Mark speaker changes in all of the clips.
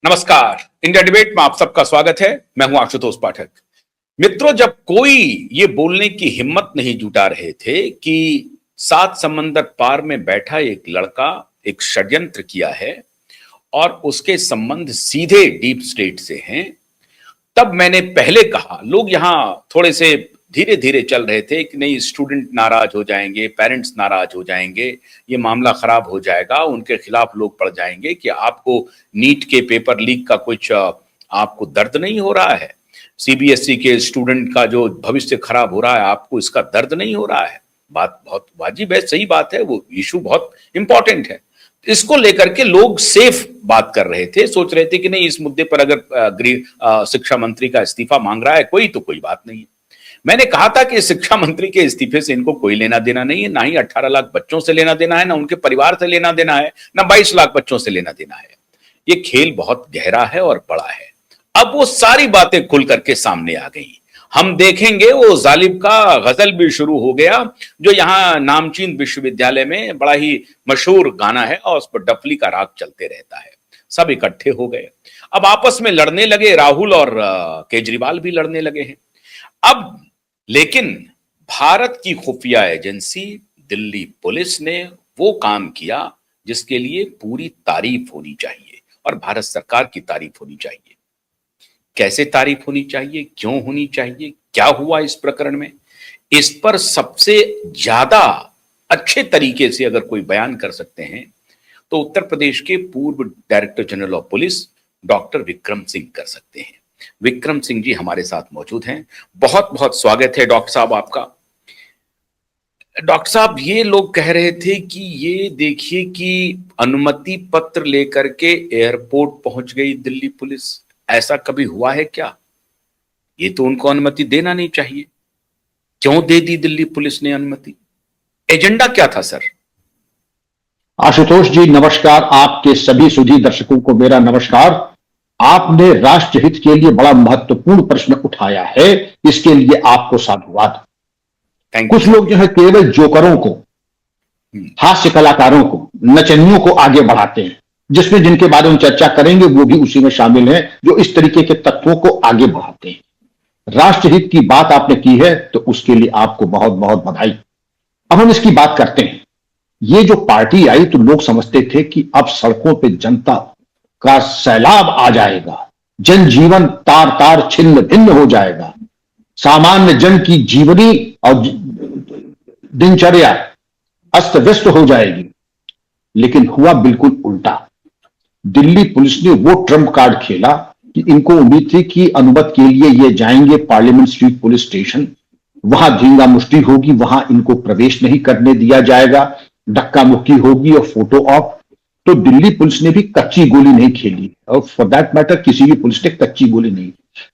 Speaker 1: नमस्कार। India debate में आप सबका स्वागत है। मैं हूं आशुतोष पाठक। मित्रों, जब कोई ये बोलने की हिम्मत नहीं जुटा रहे थे कि 7 समंदर पार में बैठा एक लड़का एक षड्यंत्र किया है और उसके संबंध सीधे डीप स्टेट से हैं, तब मैंने पहले कहा, लोग यहां थोड़े से धीरे धीरे चल रहे थे कि नहीं, स्टूडेंट नाराज हो जाएंगे, पेरेंट्स नाराज हो जाएंगे, ये मामला खराब हो जाएगा, उनके खिलाफ लोग पड़ जाएंगे कि आपको नीट के पेपर लीक का कुछ आपको दर्द नहीं हो रहा है, सीबीएसई के स्टूडेंट का जो भविष्य खराब हो रहा है आपको इसका दर्द नहीं हो रहा है। बात बहुत वाजिब है, सही बात है, वो इशू बहुत इंपॉर्टेंट है। इसको लेकर के लोग सेफ बात कर रहे थे, सोच रहे थे कि नहीं, इस मुद्दे पर अगर शिक्षा मंत्री का इस्तीफा मांग रहा है कोई तो कोई बात नहीं है। मैंने कहा था कि शिक्षा मंत्री के इस्तीफे से इनको कोई लेना देना नहीं है, ना ही 18 लाख बच्चों से लेना देना है, ना उनके परिवार से लेना देना है, ना 22 लाख बच्चों से लेना देना है। ये खेल बहुत गहरा है और बड़ा है। अब वो सारी बातें खुल करके सामने आ गई। हम देखेंगे वो जालिब का गजल भी शुरू हो गया, जो यहाँ नामचीन विश्वविद्यालय में बड़ा ही मशहूर गाना है और उस पर डफली का राग चलते रहता है। सब इकट्ठे हो गए, अब आपस में लड़ने लगे, राहुल और केजरीवाल भी लड़ने लगे हैं। अब लेकिन भारत की खुफिया एजेंसी दिल्ली पुलिस ने वो काम किया जिसके लिए पूरी तारीफ होनी चाहिए और भारत सरकार की तारीफ होनी चाहिए। कैसे तारीफ होनी चाहिए, क्यों होनी चाहिए, क्या हुआ इस प्रकरण में, इस पर सबसे ज्यादा अच्छे तरीके से अगर कोई बयान कर सकते हैं तो उत्तर प्रदेश के पूर्व director general of police doctor Vikram Singh कर सकते हैं। विक्रम सिंह जी हमारे साथ मौजूद हैं। बहुत बहुत स्वागत है डॉक्टर साहब आपका। डॉक्टर साहब, ये लोग कह रहे थे कि ये देखिए कि अनुमति पत्र लेकर के एयरपोर्ट पहुंच गई दिल्ली पुलिस। ऐसा कभी हुआ है क्या? ये तो उनको अनुमति देना नहीं चाहिए, क्यों दे दी दिल्ली पुलिस ने अनुमति? एजेंडा क्या था सर?
Speaker 2: आशुतोष जी नमस्कार, आपके सभी सुधी दर्शकों को मेरा नमस्कार। आपने राष्ट्र हित के लिए बड़ा महत्वपूर्ण प्रश्न उठाया है, इसके लिए आपको साधुवाद। कुछ लोग जो है केवल जोकरों को, हास्य कलाकारों को, नचनियों को आगे बढ़ाते हैं, जिसमें जिनके बारे में चर्चा करेंगे वो भी उसी में शामिल हैं, जो इस तरीके के तत्वों को आगे बढ़ाते हैं। राष्ट्र हित की बात आपने की है तो उसके लिए आपको बहुत बहुत बधाई। अब हम इसकी बात करते हैं। ये जो पार्टी आई तो लोग समझते थे कि अब सड़कों पर जनता का सैलाब आ जाएगा, जनजीवन तार तार छिन्न भिन्न हो जाएगा, सामान्य जन की जीवनी और दिनचर्या अस्त व्यस्त हो जाएगी। लेकिन हुआ बिल्कुल उल्टा। दिल्ली पुलिस ने वो ट्रम्प कार्ड खेला कि इनको उम्मीद थी कि अनुमति के लिए ये जाएंगे पार्लियामेंट स्ट्रीट पुलिस स्टेशन, वहां धींगा मुष्टि होगी, वहां इनको प्रवेश नहीं करने दिया जाएगा, धक्का मुक्की होगी और फोटो ऑफ। तो दिल्ली पुलिस ने भी कच्ची गोली नहीं खेली, और फॉर दैट मैटर किसी भी पुलिस ने कच्ची गोली नहीं।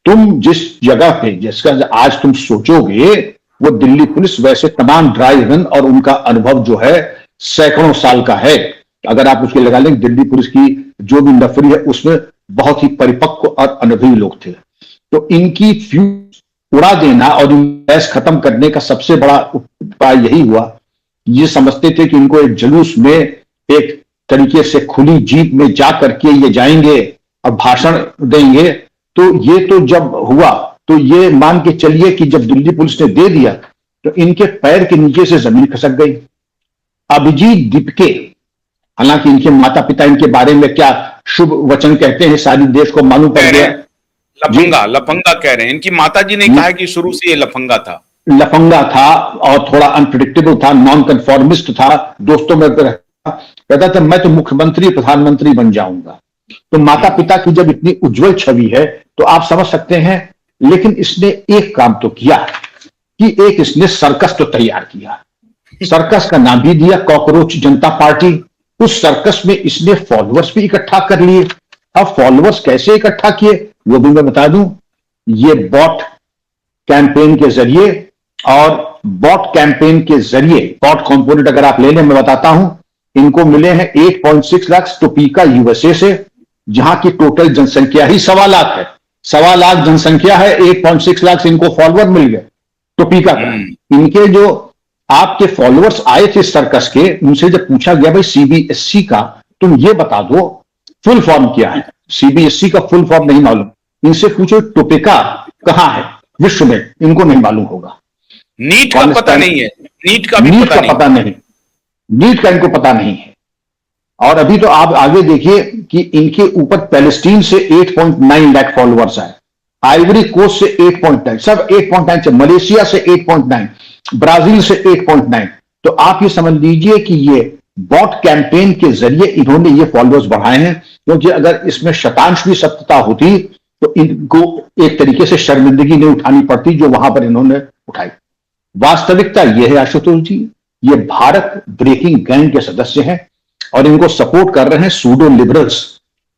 Speaker 2: तुम जिस जगह पे जिसका आज तुम सोचोगे वो दिल्ली पुलिस वैसे तमाम ड्राई रन और उनका अनुभव जो है सैकड़ों साल का है। अगर आप उसके लगा लें, दिल्ली पुलिस की जो भी नफरी है उसमें बहुत ही परिपक्व और अनुभवी लोग थे। तो इनकी फ्यूज उड़ा देना और गैस खत्म करने का सबसे बड़ा उपाय यही हुआ। ये समझते थे कि इनको एक जुलूस में एक तरीके से खुली जीप में जा करके ये जाएंगे और भाषण देंगे। तो ये तो जब हुआ तो ये मान के चलिए कि जब दिल्ली पुलिस ने दे दिया तो इनके पैर के नीचे से जमीन खसक गई। अभिजीत दीपके, हालांकि इनके माता पिता इनके बारे में क्या शुभ वचन कहते हैं सारी देश को मालूम पड़ गया।
Speaker 1: लफंगा कह रहे हैं। इनकी माता जी ने कहा कि शुरू से ये लफंगा था और थोड़ा अनप्रिडिक्टेबल था, नॉन कन्फॉर्मिस्ट था, दोस्तों में कहता था मैं तो मुख्यमंत्री प्रधानमंत्री बन जाऊंगा। तो माता पिता की जब इतनी उज्जवल छवि है तो आप समझ सकते हैं। लेकिन इसने एक काम तो किया कि एक इसने सर्कस तो तैयार किया। सर्कस का नाम भी दिया कॉकरोच जनता पार्टी। उस सर्कस में इसने फॉलोअर्स भी इकट्ठा कर लिए। अब फॉलोअर्स कैसे इकट्ठा किए वो भी मैं बता दूं। ये बॉट कैंपेन के जरिए, और बॉट कैंपेन के जरिए बॉट कंपोनेंट अगर आप ले लें, मैं बताता हूं, इनको मिले हैं 8.6 लाख टोपीका यूएसए से, जहां की टोटल जनसंख्या ही 1.25 लाख है। 1.25 लाख जनसंख्या है, 8.6 लाख से इनको फॉलोअर मिल गए टोपीका का। इनके जो आपके फॉलोअर्स आए थे सर्कस के, उनसे जब पूछा गया भाई सीबीएसई का तुम ये बता दो
Speaker 2: फुल फॉर्म क्या है, सीबीएसई का फुल फॉर्म नहीं मालूम, इनसे पूछो टोपिका कहां है विश्व में, इनको नहीं मालूम होगा।
Speaker 1: नीट का पता नहीं है, नीट का भी
Speaker 2: नीट
Speaker 1: पता
Speaker 2: का
Speaker 1: नहीं।
Speaker 2: पता नहीं, नीट का इनको पता नहीं है। और अभी तो आप आगे देखिए कि इनके ऊपर पैलेस्टीन से 8.9 लाख फॉलोअर्स है, आइवरी कोस्ट से 8.9, सब 8.9 से, मलेशिया से 8.9, ब्राजील से 8.9। तो आप ये समझ लीजिए कि ये बॉट कैंपेन के जरिए इन्होंने ये फॉलोअर्स बढ़ाए हैं, क्योंकि अगर इसमें शतांश भी सत्यता होती तो इनको एक तरीके से शर्मिंदगी नहीं उठानी पड़ती जो वहां पर इन्होंने उठाई। वास्तविकता यह है आशुतोष जी, ये भारत ब्रेकिंग गैंग के सदस्य हैं और इनको सपोर्ट कर रहे हैं सूडो लिबरल्स।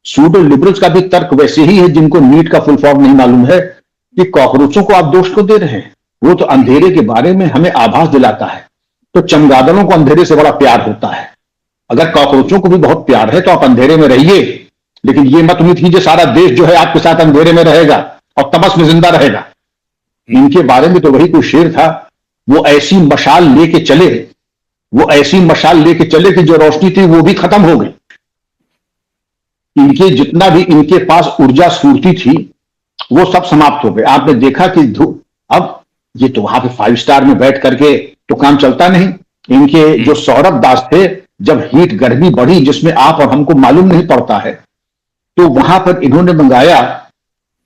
Speaker 2: सूडो लिबरल्स का भी तर्क वैसे ही है जिनको नीट का फुल फॉर्म नहीं मालूम है कि कॉकरोचों को आप दोष को दे रहे हैं, वो तो अंधेरे के बारे में हमें आभास दिलाता है। तो चमगादड़ों को अंधेरे से बड़ा प्यार होता है, अगर कॉकरोचों को भी बहुत प्यार है तो आप अंधेरे में रहिए, लेकिन ये मत उम्मीद कीजिए सारा देश जो है आपके साथ अंधेरे में रहेगा और तमस में जिंदा रहेगा। इनके बारे में तो वही कोई शेर था, वो ऐसी मशाल लेके चले, वो ऐसी मशाल लेके चले कि जो रोशनी थी वो भी खत्म हो गई। इनके जितना भी इनके पास ऊर्जा स्फूर्ति थी वो सब समाप्त हो गए। आपने देखा कि अब ये तो वहां पे 5 स्टार में बैठ करके तो काम चलता नहीं। इनके जो सौरभ दास थे, जब हीट गर्मी बढ़ी जिसमें आप और हमको मालूम नहीं पड़ता है, तो वहां पर इन्होंने मंगाया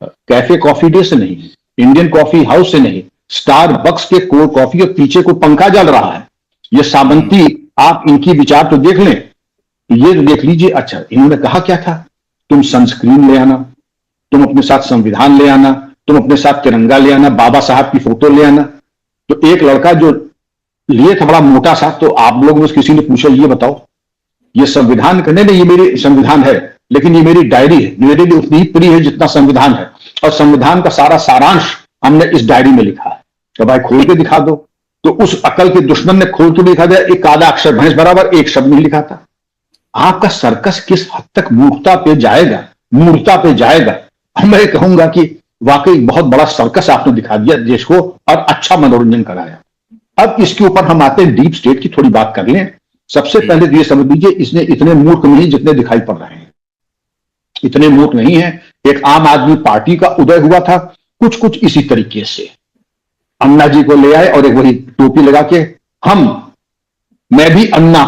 Speaker 2: कैफे कॉफी डे से नहीं, इंडियन कॉफी हाउस से नहीं, स्टारबक्स के कोल्ड कॉफी और पीछे कोई पंखा जल रहा है। ये सामंती, आप इनकी विचार तो देख लें, ये देख लीजिए। अच्छा, इन्होंने कहा क्या था, तुम सनस्क्रीन ले आना, तुम अपने साथ संविधान ले आना, तुम अपने साथ तिरंगा ले आना, बाबा साहब की फोटो ले आना। तो एक लड़का जो लिए था बड़ा मोटा सा, तो आप लोगों में किसी ने पूछा ये बताओ ये संविधान करने नहीं, ये मेरी संविधान है लेकिन ये मेरी डायरी है, मेरे लिए उतनी ही प्रिय है जितना संविधान है, और संविधान का सारा सारांश हमने इस डायरी में लिखा है। तो भाई खोल के दिखा दो। तो उस अकल के दुश्मन ने खोल के लिखा दिया, एक आधा अक्षर भैंस बराबर एक शब्द नहीं लिखा था। आपका सर्कस किस हद तक मूर्खता पे जाएगा, मूर्खता पे जाएगा। मैं कहूंगा कि वाकई बहुत बड़ा सर्कस आपने दिखा दिया देश को और अच्छा मनोरंजन कराया। अब इसके ऊपर हम आते हैं डीप स्टेट की थोड़ी बात कर लें। सबसे पहले तो ये समझ लीजिए, इसने इतने मूर्ख नहीं जितने दिखाई पड़ रहे हैं, इतने मूर्ख नहीं है। एक आम आदमी पार्टी का उदय हुआ था कुछ कुछ इसी तरीके से, अन्ना जी को ले आए और एक वही टोपी लगा के मैं भी अन्ना,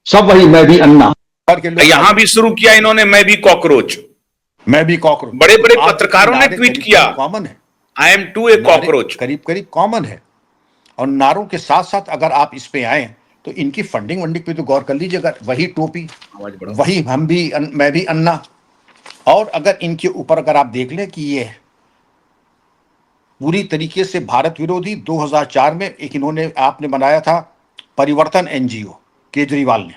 Speaker 2: सब वही मैं भी अन्ना।
Speaker 1: यहां भी शुरू किया इन्होंने मैं भी कॉकरोच,
Speaker 3: मैं भी कॉकरोच।
Speaker 1: बड़े बड़े पत्रकारों ने ट्वीट किया
Speaker 3: कॉमन है,
Speaker 1: I am too a cockroach,
Speaker 3: करीब करीब कॉमन है। और नारों के साथ साथ अगर आप इस पे आए तो इनकी फंडिंग वंडिंग पे तो गौर कर लीजिए। अगर वही टोपी, वही हम भी मैं भी अन्ना, और अगर इनके ऊपर अगर आप देख लें कि ये पूरी तरीके से भारत विरोधी 2004 में एक इन्होंने आपने बनाया था परिवर्तन एनजीओ केजरीवाल ने,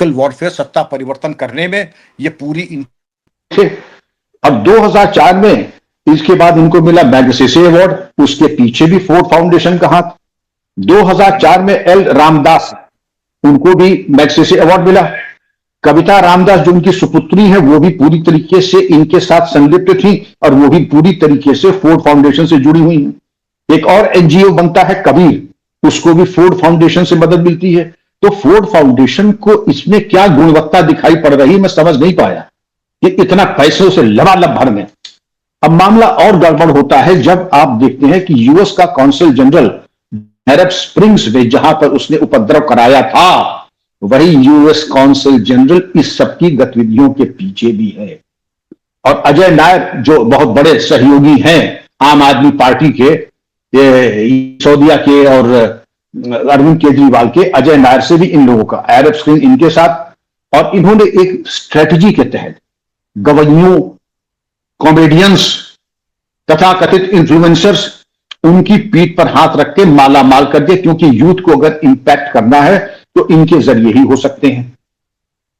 Speaker 3: वॉरफेयर, सत्ता परिवर्तन करने में ये पूरी
Speaker 2: अब 2004 में इसके बाद इनको मिला मैग्सेसे अवार्ड, उसके पीछे भी फोर्ड फाउंडेशन का हाथ। 2004 में एल रामदास, उनको भी मैग्सेसे अवार्ड मिला। कविता रामदास जो उनकी सुपुत्री है वो भी पूरी तरीके से इनके साथ संलिप्त थी और वो भी पूरी तरीके से फोर्ड फाउंडेशन से जुड़ी हुई है। एक और एनजीओ बनता है कबीर, उसको भी फोर्ड फाउंडेशन से मदद मिलती है। तो फोर्ड फाउंडेशन को इसमें क्या गुणवत्ता दिखाई पड़ रही मैं समझ नहीं पाया कि इतना पैसों से लबालब भर में। अब मामला और गड़बड़ होता है जब आप देखते हैं कि यूएस का कौंसल जनरल अरब स्प्रिंग्स में जहां पर उसने उपद्रव कराया था, वही यूएस कौंसल जनरल इस सब की गतिविधियों के पीछे भी है। और अजय नायर जो बहुत बड़े सहयोगी हैं आम आदमी पार्टी के, सौदिया के और अरविंद केजरीवाल के, अजय नायर से भी इन लोगों का अरब स्प्रिंग इनके साथ। और इन्होंने एक स्ट्रेटजी के तहत गवैयों, कॉमेडियंस तथा कथित इन्फ्लुएंसर्स, उनकी पीठ पर हाथ रख के माला माल कर दिया, क्योंकि यूथ को अगर इंपैक्ट करना है तो इनके जरिए ही हो सकते हैं।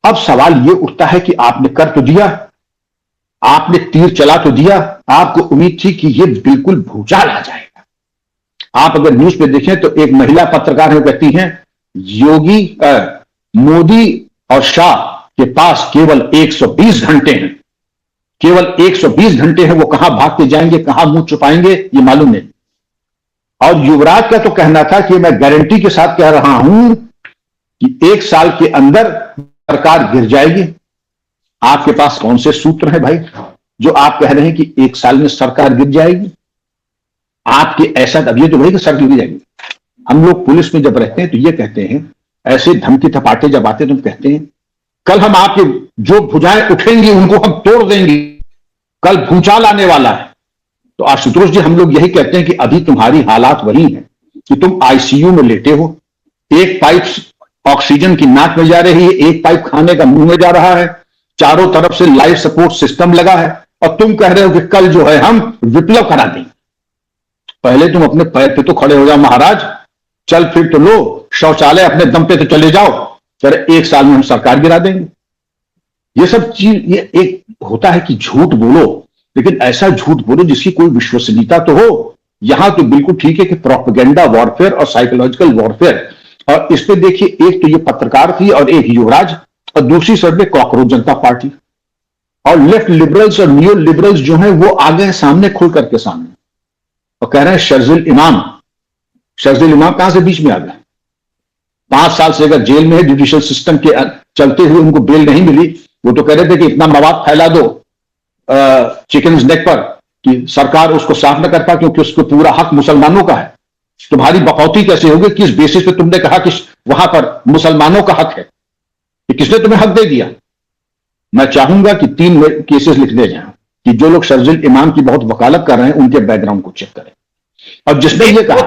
Speaker 2: अब सवाल यह उठता है कि आपने कर तो दिया, आपने तीर चला तो दिया, आपको उम्मीद थी कि यह बिल्कुल भूचाल आ जाएगा। आप अगर न्यूज पे देखें तो एक महिला पत्रकार है, कहती हैं योगी मोदी और शाह के पास केवल 120 घंटे हैं, केवल 120 घंटे हैं, वो कहां भागते जाएंगे, कहां मुंह छुपाएंगे ये मालूम नहीं। और युवराज का तो कहना था कि मैं गारंटी के साथ कह रहा हूं कि 1 साल के अंदर सरकार गिर जाएगी। आपके पास कौन से सूत्र हैं भाई जो आप कह रहे हैं कि 1 साल में सरकार गिर जाएगी? आपके ऐसा तभी तो भाई कि सरकार गिर जाएगी। हम लोग पुलिस में जब रहते हैं तो ये कहते हैं, ऐसे धमकी थपाटे जब आते तो हम कहते हैं कल हम आपके जो भुजाएं उठेंगी उनको हम तोड़ देंगे, कल भूचाल आने वाला है। तो आशुतोष जी, हम लोग यही कहते हैं कि अभी तुम्हारी हालात वही है कि तुम आईसीयू में लेटे हो, एक पाइप ऑक्सीजन की नाक में जा रही है, एक पाइप खाने का मुंह में जा रहा है, चारों तरफ से लाइफ सपोर्ट सिस्टम लगा है, और तुम कह रहे हो कि कल जो है हम विप्लव करा देंगे। पहले तुम अपने पैर पे तो खड़े हो जाओ महाराज, चल फिर तो लो, शौचालय अपने दम पे तो चले जाओ, फिर 1 साल में हम सरकार गिरा देंगे। ये सब चीज, ये एक होता है कि झूठ बोलो, लेकिन ऐसा झूठ बोलो जिसकी कोई विश्वसनीयता तो हो। यहां तो बिल्कुल ठीक है कि प्रोपेगेंडा वॉरफेयर और साइकोलॉजिकल वॉरफेयर, और इस पे देखिए, एक तो ये पत्रकार थी और एक युवराज, और दूसरी साइड में कॉकरोच जनता पार्टी और लेफ्ट लिबरल्स और न्यू लिबरल्स जो हैं वो आ गए सामने, खुल करके सामने, और कह रहे हैं शर्जिल इमाम कहां से बीच में आ गए? 5 साल से अगर जेल में है, जुडिशियल सिस्टम के चलते हुए उनको बेल नहीं मिली, वो तो कह रहे थे कि इतना मवाद फैला दो चिकन नेक पर कि सरकार उसको साफ न कर पाए, क्योंकि उसको पूरा हक मुसलमानों का है। तुम्हारी बकौती कैसे होगी? किस बेसिस पे तुमने कहा कि वहां पर मुसलमानों का हक है? कि किसने तुम्हें हक दे दिया? मैं चाहूंगा कि 3 केसेस लिख दे जाएं कि जो लोग शर्जिल इमाम की बहुत वकालत कर रहे हैं उनके बैकग्राउंड को चेक करें। और जिसने ये कहा